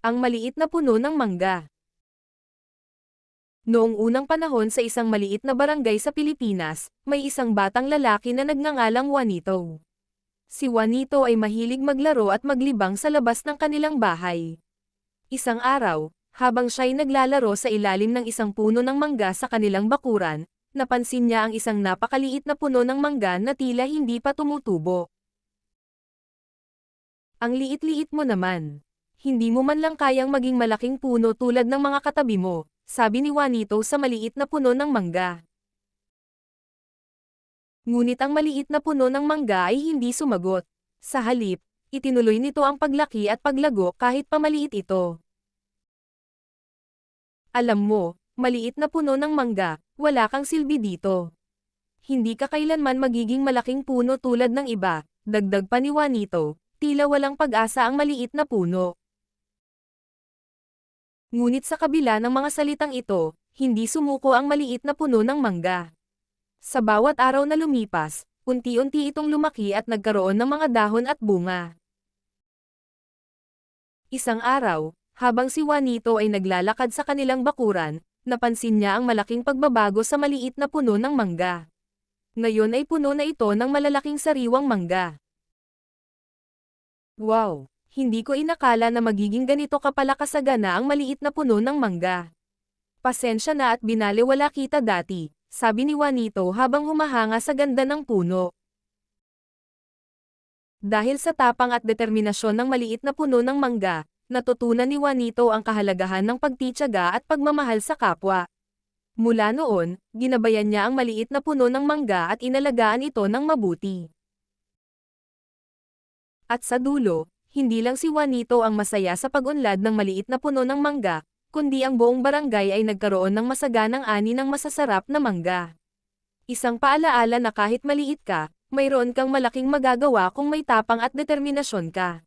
Ang maliit na puno ng mangga. Noong unang panahon sa isang maliit na barangay sa Pilipinas, may isang batang lalaki na nagngangalang Juanito. Si Juanito ay mahilig maglaro at maglibang sa labas ng kanilang bahay. Isang araw, habang siya'y naglalaro sa ilalim ng isang puno ng mangga sa kanilang bakuran, napansin niya ang isang napakaliit na puno ng mangga na tila hindi pa tumutubo. Ang liit-liit mo naman. Hindi mo man lang kayang maging malaking puno tulad ng mga katabi mo, sabi ni Juanito sa maliit na puno ng mangga. Ngunit ang maliit na puno ng mangga ay hindi sumagot. Sa halip, itinuloy nito ang paglaki at paglago kahit pamaliit ito. Alam mo, maliit na puno ng mangga, wala kang silbi dito. Hindi ka kailanman magiging malaking puno tulad ng iba, dagdag pa ni Juanito, tila walang pag-asa ang maliit na puno. Ngunit sa kabila ng mga salitang ito, hindi sumuko ang maliit na puno ng mangga. Sa bawat araw na lumipas, unti-unti itong lumaki at nagkaroon ng mga dahon at bunga. Isang araw, habang si Juanito ay naglalakad sa kanilang bakuran, napansin niya ang malaking pagbabago sa maliit na puno ng mangga. Ngayon ay puno na ito ng malalaking sariwang mangga. Wow! Hindi ko inakala na magiging ganito kapala kasagana ang maliit na puno ng mangga. Pasensya na at binaliwala kita dati, sabi ni Juanito habang humahanga sa ganda ng puno. Dahil sa tapang at determinasyon ng maliit na puno ng mangga, natutunan ni Juanito ang kahalagahan ng pagtitiyaga at pagmamahal sa kapwa. Mula noon, ginabayan niya ang maliit na puno ng mangga at inalagaan ito ng mabuti. At sa dulo, hindi lang si Juanito ang masaya sa pag-unlad ng maliit na puno ng mangga, kundi ang buong barangay ay nagkaroon ng masaganang ani ng masasarap na mangga. Isang paalaala na kahit maliit ka, mayroon kang malaking magagawa kung may tapang at determinasyon ka.